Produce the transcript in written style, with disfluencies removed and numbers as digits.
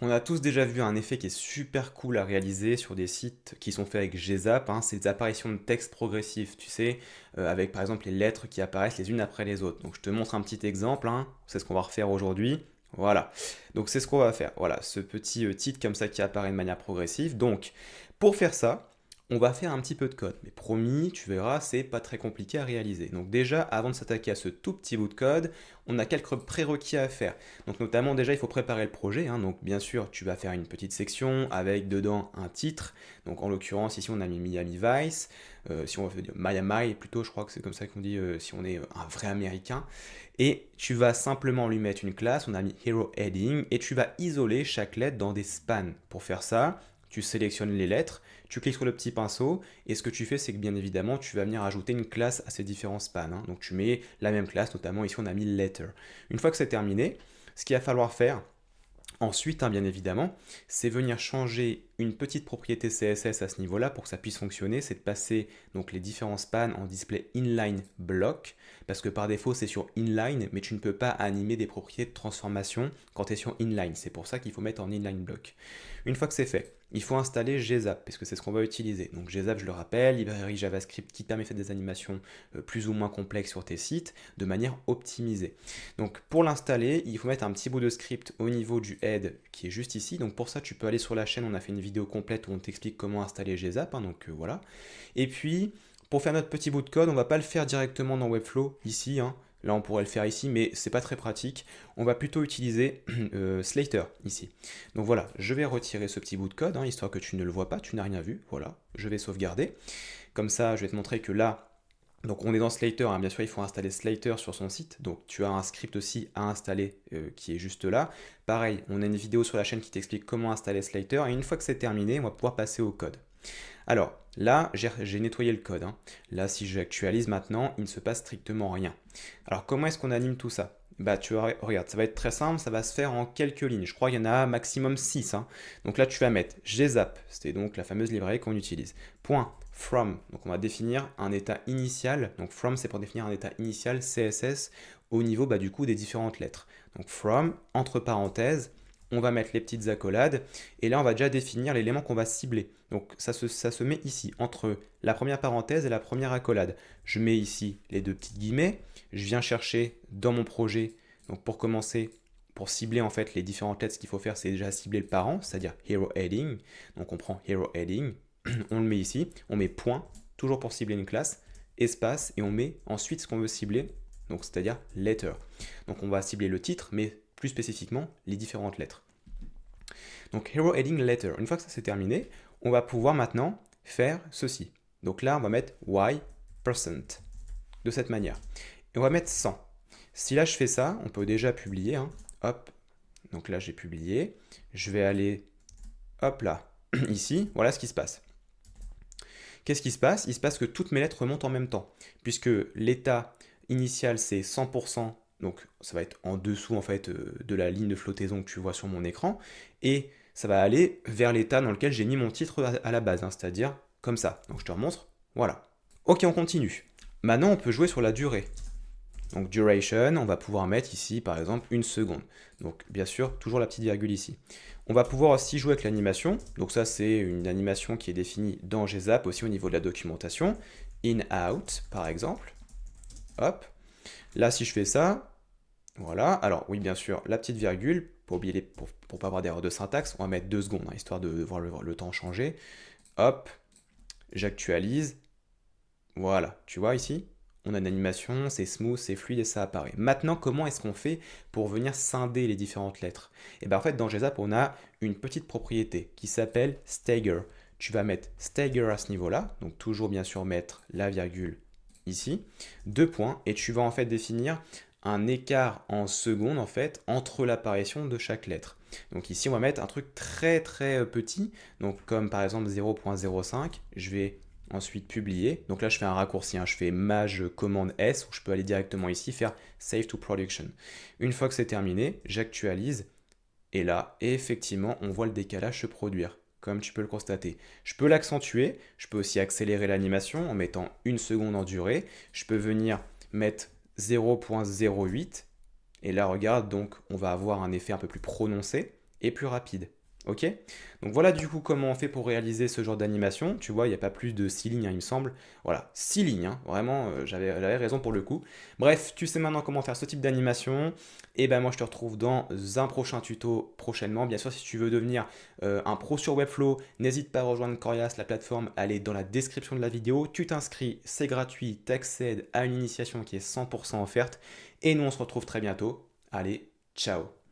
On a tous déjà vu un effet qui est super cool à réaliser sur des sites qui sont faits avec GZAP, hein, c'est des apparitions de texte progressifs, tu sais, avec par exemple les lettres qui apparaissent les unes après les autres. Donc je te montre un petit exemple, hein, c'est ce qu'on va refaire aujourd'hui. Voilà, donc c'est ce qu'on va faire. Voilà, ce petit titre comme ça qui apparaît de manière progressive. Donc pour faire ça, on va faire un petit peu de code. Mais promis, tu verras, c'est pas très compliqué à réaliser. Donc déjà, avant de s'attaquer à ce tout petit bout de code, on a quelques prérequis à faire. Donc notamment déjà il faut préparer le projet, hein. Donc bien sûr tu vas faire une petite section avec dedans un titre. Donc en l'occurrence ici on a mis Miami Vice. Si on veut dire Miami plutôt, je crois que c'est comme ça qu'on dit si on est un vrai américain. Et tu vas simplement lui mettre une classe, on a mis Hero Heading, et tu vas isoler chaque lettre dans des spans. Pour faire ça, tu sélectionnes les lettres, tu cliques sur le petit pinceau, et ce que tu fais, c'est que bien évidemment, tu vas venir ajouter une classe à ces différents spans, hein. Donc tu mets la même classe, notamment ici on a mis letter. Une fois que c'est terminé, ce qu'il va falloir faire, ensuite, hein, bien évidemment, c'est venir changer une petite propriété CSS à ce niveau-là pour que ça puisse fonctionner, c'est de passer donc les différents spans en display inline block, parce que par défaut c'est sur inline, mais tu ne peux pas animer des propriétés de transformation quand tu es sur inline. C'est pour ça qu'il faut mettre en inline block. Une fois que c'est fait, il faut installer GZAP, parce que c'est ce qu'on va utiliser. Donc GZAP, je le rappelle, librairie JavaScript qui permet de faire des animations plus ou moins complexes sur tes sites de manière optimisée. Donc pour l'installer, il faut mettre un petit bout de script au niveau du head qui est juste ici. Donc pour ça, tu peux aller sur la chaîne, on a fait une vidéo complète où on t'explique comment installer GZAP, hein, donc voilà. Et puis, pour faire notre petit bout de code, on va pas le faire directement dans Webflow, ici, hein. Là, on pourrait le faire ici, mais c'est pas très pratique. On va plutôt utiliser Slater ici. Donc voilà, je vais retirer ce petit bout de code, hein, histoire que tu ne le vois pas, tu n'as rien vu. Voilà, je vais sauvegarder. Comme ça, je vais te montrer que là, donc on est dans Slater, hein. Bien sûr il faut installer Slater sur son site, donc tu as un script aussi à installer qui est juste là. Pareil, on a une vidéo sur la chaîne qui t'explique comment installer Slater, et une fois que c'est terminé, on va pouvoir passer au code. Alors là, j'ai nettoyé le code, hein. Là, si j'actualise maintenant, il ne se passe strictement rien. Alors comment est-ce qu'on anime tout ça? Bah tu vois, regarde, ça va être très simple, ça va se faire en quelques lignes. Je crois qu'il y en a maximum 6, hein. Donc là, tu vas mettre gzap, c'était donc la fameuse librairie qu'on utilise. Point from, donc on va définir un état initial. Donc from, c'est pour définir un état initial CSS au niveau du coup des différentes lettres. Donc from, entre parenthèses, on va mettre les petites accolades, et là on va déjà définir l'élément qu'on va cibler. Donc ça se met ici, entre la première parenthèse et la première accolade. Je mets ici les deux petites guillemets, je viens chercher dans mon projet, donc pour commencer, pour cibler en fait les différentes lettres, ce qu'il faut faire c'est déjà cibler le parent, c'est-à-dire hero heading. Donc on prend hero heading, on le met ici, on met point, toujours pour cibler une classe, espace, et on met ensuite ce qu'on veut cibler, donc c'est-à-dire letter. Donc on va cibler le titre, mais plus spécifiquement les différentes lettres. Donc hero heading letter. Une fois que ça c'est terminé, on va pouvoir maintenant faire ceci. Donc là, on va mettre y% de cette manière. Et on va mettre 100. Si là je fais ça, on peut déjà publier, hein. Hop, donc là j'ai publié. Je vais aller, hop là, ici, voilà ce qui se passe. Qu'est-ce qui se passe? Il se passe que toutes mes lettres remontent en même temps, puisque l'état initial c'est 100%, donc ça va être en dessous en fait de la ligne de flottaison que tu vois sur mon écran, et ça va aller vers l'état dans lequel j'ai mis mon titre à la base, hein, c'est-à-dire comme ça. Donc je te remontre, voilà. Ok, on continue. Maintenant on peut jouer sur la durée. Donc duration, on va pouvoir mettre ici par exemple une seconde. Donc bien sûr, toujours la petite virgule ici. On va pouvoir aussi jouer avec l'animation. Donc ça c'est une animation qui est définie dans GZAP aussi au niveau de la documentation. In, out par exemple. Hop. Là si je fais ça, voilà. Alors oui bien sûr, la petite virgule, pour oublier pour pas avoir d'erreur de syntaxe, on va mettre 2 secondes, hein, histoire de voir le temps changer. Hop, j'actualise. Voilà, tu vois ici? On a une animation, c'est smooth, c'est fluide et ça apparaît. Maintenant, comment est-ce qu'on fait pour venir scinder les différentes lettres? Et bien en fait, dans GZAP, on a une petite propriété qui s'appelle stagger. Tu vas mettre stagger à ce niveau-là, donc toujours bien sûr mettre la virgule ici, 2 points, et tu vas en fait définir un écart en secondes en fait entre l'apparition de chaque lettre. Donc ici, on va mettre un truc très très petit, donc comme par exemple 0.05, je vais ensuite publier. Donc là, je fais un raccourci, hein, je fais maj commande S, où je peux aller directement ici faire save to production. Une fois que c'est terminé, j'actualise, et là, effectivement, on voit le décalage se produire, comme tu peux le constater. Je peux l'accentuer, je peux aussi accélérer l'animation en mettant une seconde en durée, je peux venir mettre 0.08, et là, regarde, donc on va avoir un effet un peu plus prononcé, et plus rapide. Ok? Donc voilà du coup comment on fait pour réaliser ce genre d'animation. Tu vois, il n'y a pas plus de 6 lignes, hein, il me semble. Voilà, 6 lignes, hein, vraiment, j'avais raison pour le coup. Bref, tu sais maintenant comment faire ce type d'animation. Et ben moi je te retrouve dans un prochain tuto prochainement. Bien sûr, si tu veux devenir un pro sur Webflow, n'hésite pas à rejoindre Corias, la plateforme, elle est dans la description de la vidéo. Tu t'inscris, c'est gratuit, t'accèdes à une initiation qui est 100% offerte. Et nous on se retrouve très bientôt. Allez, ciao!